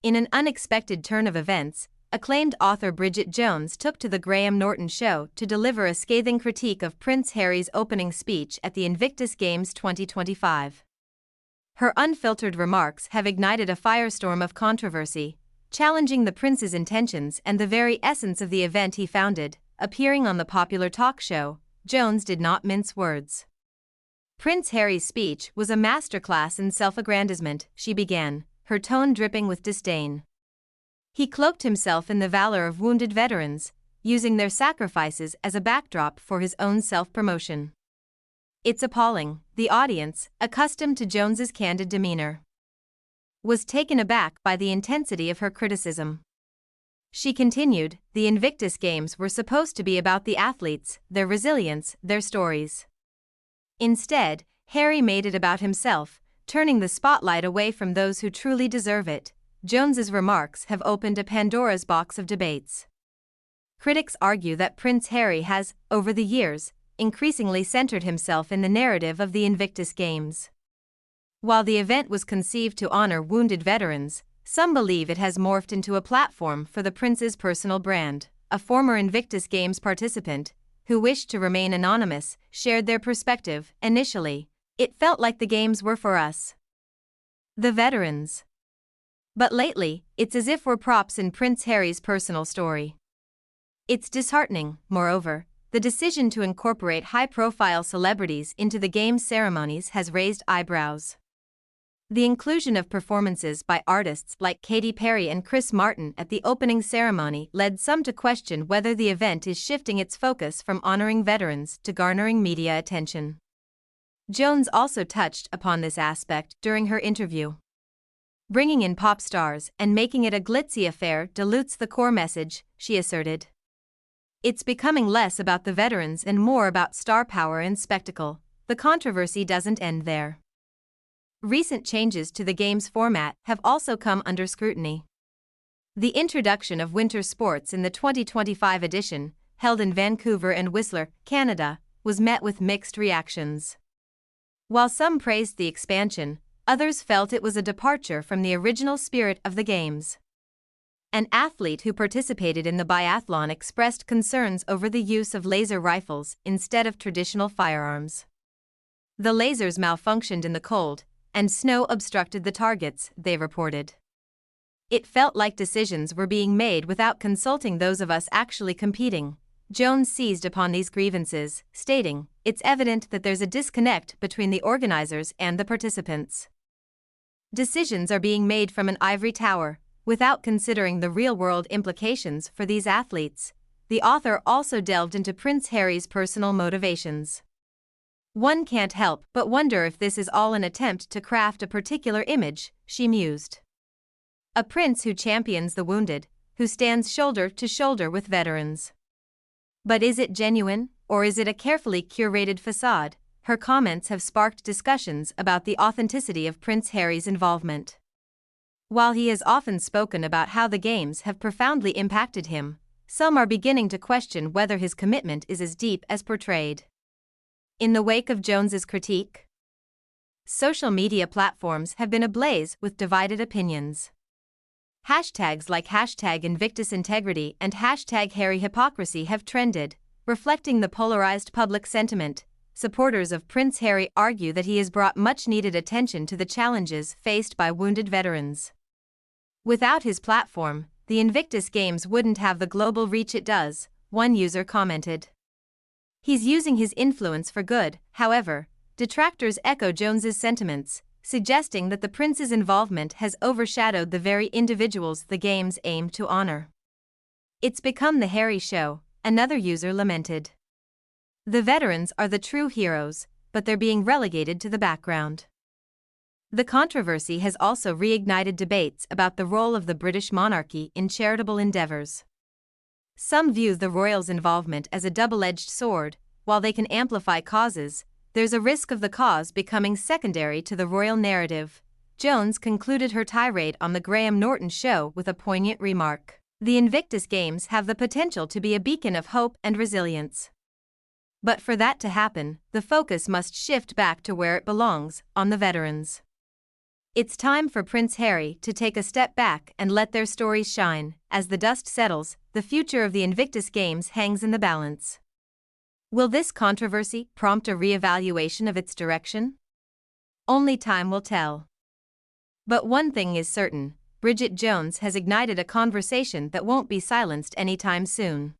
In an unexpected turn of events, acclaimed author Bridget Jones took to the Graham Norton Show to deliver a scathing critique of Prince Harry's opening speech at the Invictus Games 2025. Her unfiltered remarks have ignited a firestorm of controversy, challenging the prince's intentions and the very essence of the event he founded. Appearing on the popular talk show, Jones did not mince words. Prince Harry's speech was a masterclass in self-aggrandizement, she began, her tone dripping with disdain. He cloaked himself in the valor of wounded veterans, using their sacrifices as a backdrop for his own self-promotion. It's appalling. The audience, accustomed to Jones's candid demeanor, was taken aback by the intensity of her criticism. She continued, the Invictus Games were supposed to be about the athletes, their resilience, their stories. Instead, Harry made it about himself, turning the spotlight away from those who truly deserve it. Jones's remarks have opened a Pandora's box of debates. Critics argue that Prince Harry has, over the years, increasingly centered himself in the narrative of the Invictus Games. While the event was conceived to honor wounded veterans, some believe it has morphed into a platform for the prince's personal brand. A former Invictus Games participant, who wished to remain anonymous, shared their perspective. Initially, it felt like the games were for us, the veterans. But lately, it's as if we're props in Prince Harry's personal story. It's disheartening. Moreover, the decision to incorporate high-profile celebrities into the games ceremonies has raised eyebrows. The inclusion of performances by artists like Katy Perry and Chris Martin at the opening ceremony led some to question whether the event is shifting its focus from honoring veterans to garnering media attention. Jones also touched upon this aspect during her interview. Bringing in pop stars and making it a glitzy affair dilutes the core message, she asserted. It's becoming less about the veterans and more about star power and spectacle. The controversy doesn't end there. Recent changes to the game's format have also come under scrutiny. The introduction of winter sports in the 2025 edition, held in Vancouver and Whistler, Canada, was met with mixed reactions. While some praised the expansion, others felt it was a departure from the original spirit of the games. An athlete who participated in the biathlon expressed concerns over the use of laser rifles instead of traditional firearms. The lasers malfunctioned in the cold, and snow obstructed the targets, they reported. It felt like decisions were being made without consulting those of us actually competing. Jones seized upon these grievances, stating, it's evident that there's a disconnect between the organizers and the participants. Decisions are being made from an ivory tower, without considering the real-world implications for these athletes. The author also delved into Prince Harry's personal motivations. One can't help but wonder if this is all an attempt to craft a particular image, she mused. A prince who champions the wounded, who stands shoulder to shoulder with veterans. But is it genuine, or is it a carefully curated facade? Her comments have sparked discussions about the authenticity of Prince Harry's involvement. While he has often spoken about how the games have profoundly impacted him, some are beginning to question whether his commitment is as deep as portrayed. In the wake of Jones's critique, social media platforms have been ablaze with divided opinions. Hashtags like #InvictusIntegrity and #HarryHypocrisy have trended, reflecting the polarized public sentiment. Supporters of Prince Harry argue that he has brought much-needed attention to the challenges faced by wounded veterans. Without his platform, the Invictus Games wouldn't have the global reach it does, one user commented. He's using his influence for good. However, detractors echo Jones's sentiments, suggesting that the prince's involvement has overshadowed the very individuals the games aim to honor. It's become the Harry show, another user lamented. The veterans are the true heroes, but they're being relegated to the background. The controversy has also reignited debates about the role of the British monarchy in charitable endeavours. Some view the royals' involvement as a double-edged sword. While they can amplify causes, there's a risk of the cause becoming secondary to the royal narrative. Jones concluded her tirade on the Graham Norton Show with a poignant remark. The Invictus Games have the potential to be a beacon of hope and resilience. But for that to happen, the focus must shift back to where it belongs, on the veterans. It's time for Prince Harry to take a step back and let their stories shine. As the dust settles, the future of the Invictus Games hangs in the balance. Will this controversy prompt a re-evaluation of its direction? Only time will tell. But one thing is certain, Bridget Jones has ignited a conversation that won't be silenced anytime soon.